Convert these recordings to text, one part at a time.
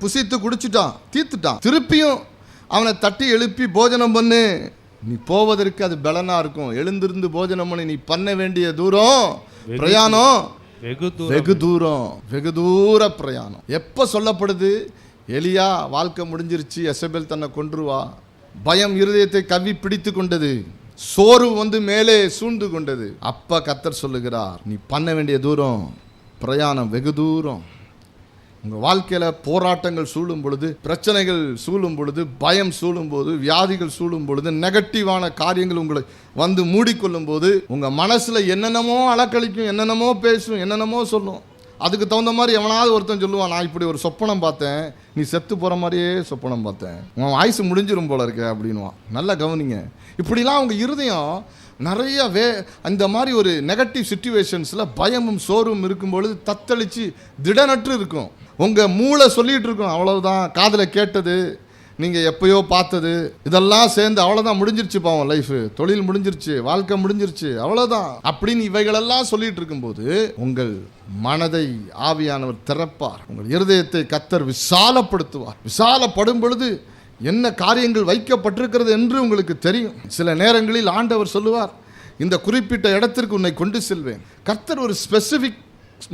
புசித்து குடிச்சிட்டான், தீர்த்துட்டான். திருப்பியும் அவனை தட்டி எழுப்பி போஜனம் பண்ணு, நீ போவதற்கு அது பலனா இருக்கும். எழுந்திருந்து போஜனம் பண்ணி, நீ பண்ண வேண்டிய தூரம் பிரயாணம் வெகு தூர பிரயாணம். எப்ப சொல்லப்படுது? எலியா வாழ்க்கை முடிஞ்சிருச்சு, எசபேல் தன்னை கொன்றுவா, பயம் இருதயத்தை கவ்வி பிடித்து கொண்டது, சோர்வு மேலே சூழ்ந்து கொண்டது. அப்ப கர்த்தர் சொல்லுகிறார், நீ பண்ண வேண்டிய தூரம் பிரயாணம் வெகு தூரம். உங்கள் வாழ்க்கையில் போராட்டங்கள் சூழும் பொழுது, பிரச்சனைகள் சூழும் பொழுது, பயம் சூழும் போது, வியாதிகள் சூழும் பொழுது, நெகட்டிவான காரியங்கள் உங்களை மூடிக்கொள்ளும் போது, உங்கள் மனசில் என்னென்னமோ அலக்களிக்கும், என்னென்னமோ பேசும், என்னென்னமோ சொல்லும். அதுக்கு தகுந்த மாதிரி எவனாவது ஒருத்தன் சொல்லுவான், நான் இப்படி ஒரு சொப்பனம் பார்த்தேன், நீ செத்து போகிற மாதிரியே சொப்பனம் பார்த்தேன், உன் ஆயுசு முடிஞ்சிரும் போல இருக்க அப்படின்வான். நல்லா கவனிங்க. இப்படிலாம் உங்கள் இருதயம் நிறைய அந்த மாதிரி ஒரு நெகட்டிவ் சிச்சுவேஷன்ஸில் பயமும் சோர்வும் இருக்கும் பொழுது தத்தளித்து திடனற்று இருக்கும். உங்கள் மூளை சொல்லிகிட்டு இருக்கும், அவ்வளவுதான், காதில் கேட்டது, நீங்கள் எப்பயோ பார்த்தது, இதெல்லாம் சேர்ந்து அவ்வளோதான், முடிஞ்சிருச்சு, பாவம் லைஃபு, தொழில் முடிஞ்சிருச்சு, வாழ்க்கை முடிஞ்சிருச்சு, அவ்வளோதான் அப்படின்னு இவைகளெல்லாம் சொல்லிட்டு இருக்கும்போது உங்கள் மனதை ஆவியானவர் திறப்பார். உங்கள் இருதயத்தை கர்த்தர் விசாலப்படுத்துவார். விசாலப்படும் பொழுது என்ன காரியங்கள் வைக்கப்பட்டிருக்கிறது என்று உங்களுக்கு தெரியும். சில நேரங்களில் ஆண்டவர் சொல்லுவார், இந்த குறிப்பிட்ட இடத்திற்கு உன்னை கொண்டு செல்வேன். கர்த்தர் ஒரு specific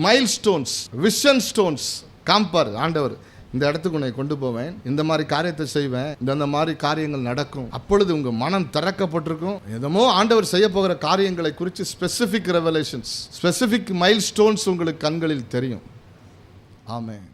milestones, vision stones காம்பார். ஆண்டவர், இந்த இடத்துக்கு உன்னை கொண்டு போவேன், இந்த மாதிரி காரியத்தை செய்வேன், இந்த மாதிரி காரியங்கள் நடக்கும். அப்பொழுது உங்கள் மனம் திறக்கப்பட்டிருக்கும். எதமோ ஆண்டவர் செய்ய போகிற காரியங்களை குறித்து specific revelations, specific mile stones உங்களுக்கு கண்களில் தெரியும். ஆமென்.